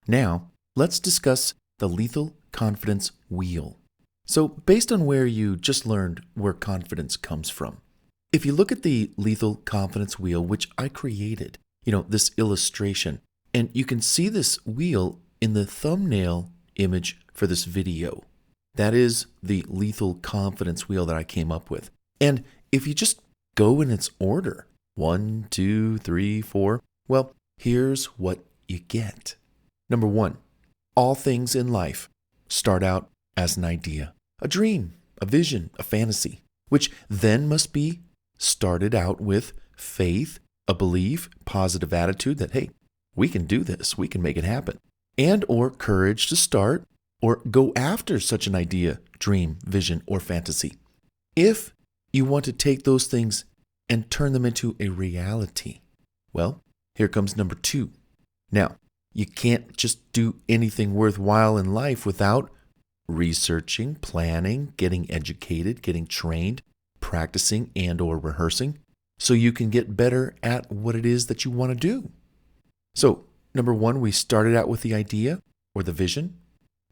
Now, let's discuss the lethal confidence wheel. So, based on where you just learned where confidence comes from, if you look at the lethal confidence wheel, which I created, this illustration, and you can see this wheel in the thumbnail image for this video. That is the lethal confidence wheel that I came up with. And if you just go in its order, 1, 2, 3, 4, well, here's what you get. Number 1, all things in life start out as an idea, a dream, a vision, a fantasy, which then must be started out with faith, a belief, positive attitude that, hey, we can do this, we can make it happen, and or courage to start or go after such an idea, dream, vision, or fantasy. If you want to take those things and turn them into a reality, well, here comes number 2. Now, you can't just do anything worthwhile in life without researching, planning, getting educated, getting trained, practicing and or rehearsing so you can get better at what it is that you want to do. So, number 1, we started out with the idea or the vision.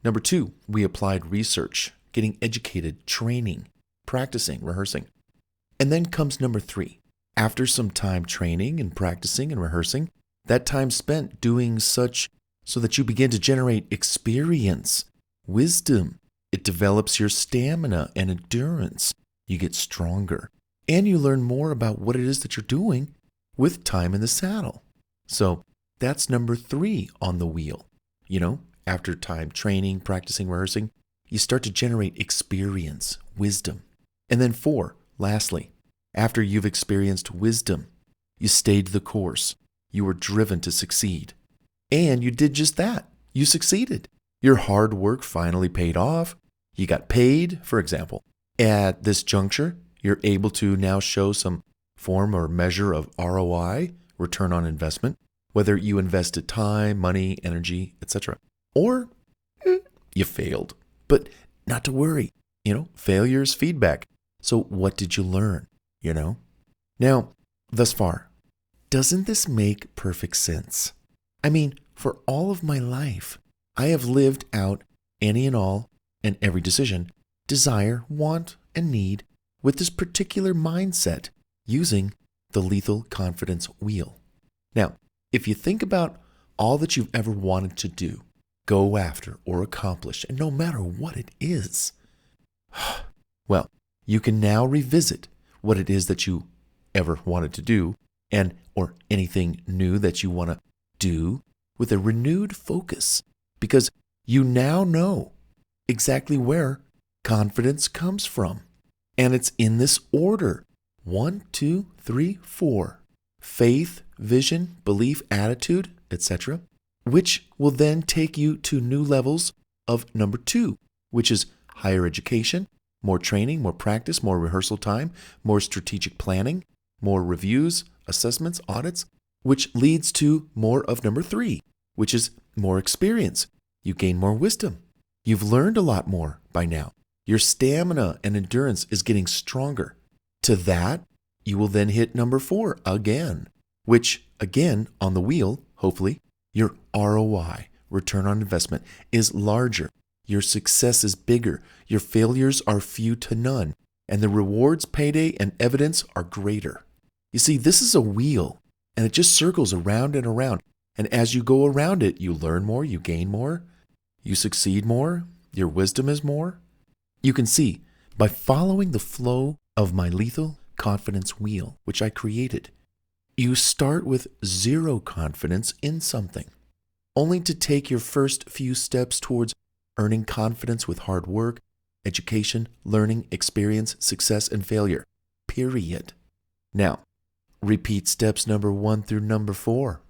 Number 2, we applied research, getting educated, training, practicing, rehearsing. And then comes number 3. After some time training and practicing and rehearsing, that time spent doing such so that you begin to generate experience, wisdom. It develops your stamina and endurance. You get stronger. And you learn more about what it is that you're doing with time in the saddle. So that's number 3 on the wheel. After time training, practicing, rehearsing, you start to generate experience, wisdom. And then 4, lastly, after you've experienced wisdom, you stayed the course. You were driven to succeed. And you did just that. You succeeded. Your hard work finally paid off. You got paid, for example. At this juncture, you're able to now show some form or measure of ROI, return on investment, whether you invested time, money, energy, etc. Or you failed. But not to worry. Failure is feedback. So what did you learn? Now, thus far, doesn't this make perfect sense? I mean, for all of my life, I have lived out any and all and every decision, desire, want, and need with this particular mindset using the lethal confidence wheel. Now, if you think about all that you've ever wanted to do, go after, or accomplish, and no matter what it is, well, you can now revisit what it is that you ever wanted to do and or anything new that you want to do with a renewed focus because you now know exactly where confidence comes from. And it's in this order. 1, 2, 3, 4. Faith, vision, belief, attitude, etc., which will then take you to new levels of number 2, which is higher education, more training, more practice, more rehearsal time, more strategic planning, more reviews, assessments, audits, which leads to more of number 3, which is more experience. You gain more wisdom. You've learned a lot more by now. Your stamina and endurance is getting stronger. To that, you will then hit number 4 again, which again on the wheel, hopefully, your ROI, return on investment, is larger. Your success is bigger. Your failures are few to none. And the rewards, payday, and evidence are greater. You see, this is a wheel, and it just circles around and around. And as you go around it, you learn more, you gain more, you succeed more, your wisdom is more. You can see, by following the flow of my lethal confidence wheel, which I created, you start with 0 confidence in something, only to take your first few steps towards earning confidence with hard work, education, learning, experience, success, and failure, period. Now, repeat steps number 1 through number 4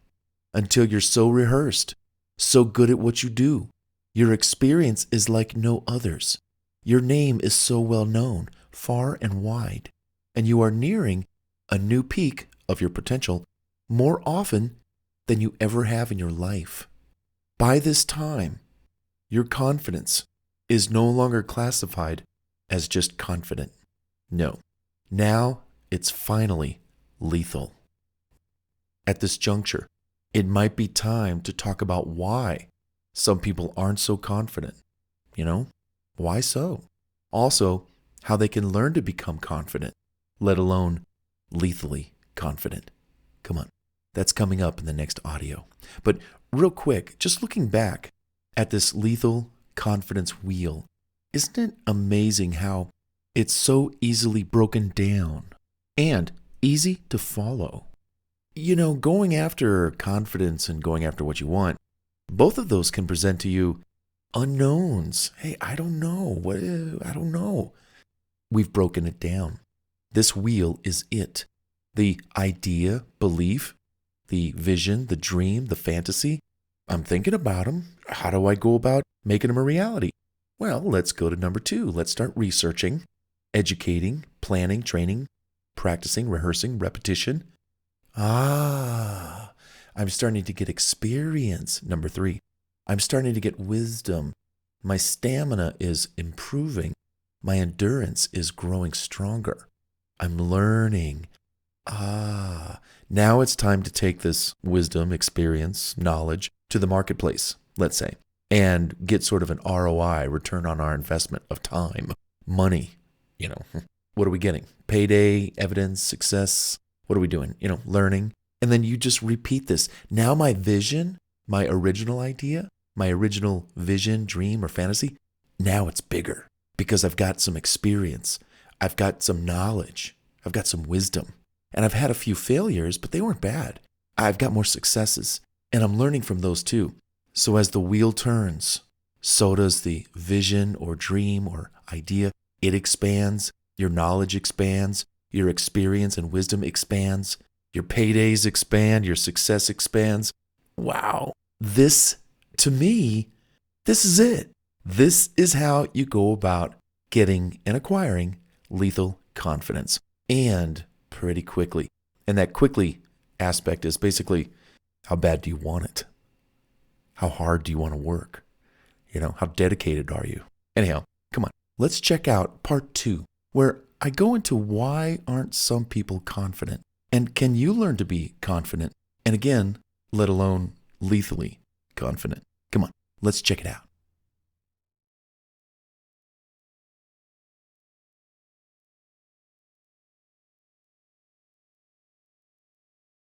until you're so rehearsed, so good at what you do. Your experience is like no others. Your name is so well known, far and wide, and you are nearing a new peak of your potential more often than you ever have in your life. By this time, your confidence is no longer classified as just confident. No, now it's finally lethal. At this juncture, it might be time to talk about why Some people aren't so confident. You know, why so? Also, how they can learn to become confident, let alone lethally confident. Come on, that's coming up in the next audio. But real quick, just looking back at this lethal confidence wheel, isn't it amazing how it's so easily broken down and easy to follow? You know, going after confidence and going after what you want, both of those can present to you unknowns. Hey, I don't know. I don't know. We've broken it down. This wheel is it. The idea, belief, the vision, the dream, the fantasy. I'm thinking about them. How do I go about making them a reality? Well, let's go to number 2. Let's start researching, educating, planning, training, practicing, rehearsing, repetition. I'm starting to get experience. Number 3, I'm starting to get wisdom. My stamina is improving. My endurance is growing stronger. I'm learning. Now it's time to take this wisdom, experience, knowledge to the marketplace, let's say, and get sort of an ROI, return on our investment of time, money. You know, what are we getting? Payday, evidence, success. What are we doing? You know, learning. And then you just repeat this. Now my vision, my original idea, my original vision, dream, or fantasy, now it's bigger because I've got some experience. I've got some knowledge. I've got some wisdom. And I've had a few failures, but they weren't bad. I've got more successes, and I'm learning from those too. So as the wheel turns, so does the vision or dream or idea. It expands. Your knowledge expands. Your experience and wisdom expands. Your paydays expand. Your success expands. Wow. This, to me, this is it. This is how you go about getting and acquiring lethal confidence, and pretty quickly. And that quickly aspect is basically, how bad do you want it? How hard do you want to work? You know, how dedicated are you? Anyhow, come on. Let's check out part 2, where I go into why aren't some people confident? And can you learn to be confident? And again, let alone lethally confident. Come on, let's check it out.